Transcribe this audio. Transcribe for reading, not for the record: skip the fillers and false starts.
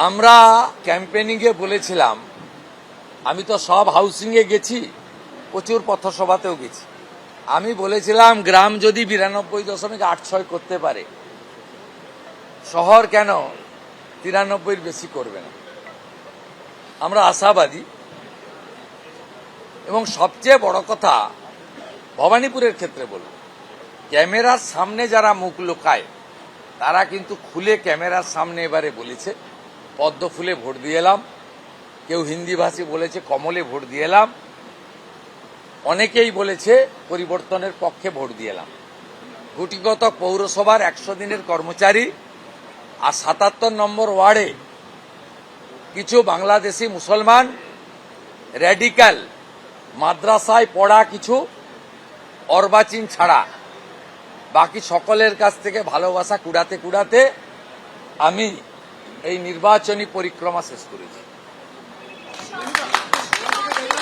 আমরা ক্যাম্পেনিংয়ে বলেছিলাম, আমি তো সব হাউসিংয়ে গেছি, প্রচুর পথসভাতেও গেছি। আমি বলেছিলাম গ্রাম যদি 92.86 করতে পারে, শহর কেন 93-র বেশি করবে না। আমরা আশাবাদী। এবং সবচেয়ে বড় কথা ভবানীপুরের ক্ষেত্রে বলব, ক্যামেরার সামনে যারা মুখ লুকায় তারা কিন্তু খুলে ক্যামেরার সামনে এবারে বলেছে পদ্ম ফুলে ভোট দিয়ে এলাম, কেউ হিন্দিভাষী বলেছে কমলে ভোট দিয়ে এলাম, অনেকেই বলেছে পরিবর্তনের পক্ষে ভোট দিয়ে এলাম। গুটিগত পৌরসভার 100 দিনের কর্মচারী আর 77 নম্বর ওয়ার্ডে কিছু বাংলাদেশি মুসলমান র্যাডিক্যাল মাদ্রাসায় পড়া কিছু অর্বাচীন ছাড়া বাকি সকলের কাছ থেকে ভালোবাসা কুড়াতে কুড়াতে আমি এই নির্বাচনী পরিক্রমা শেষ করেছি।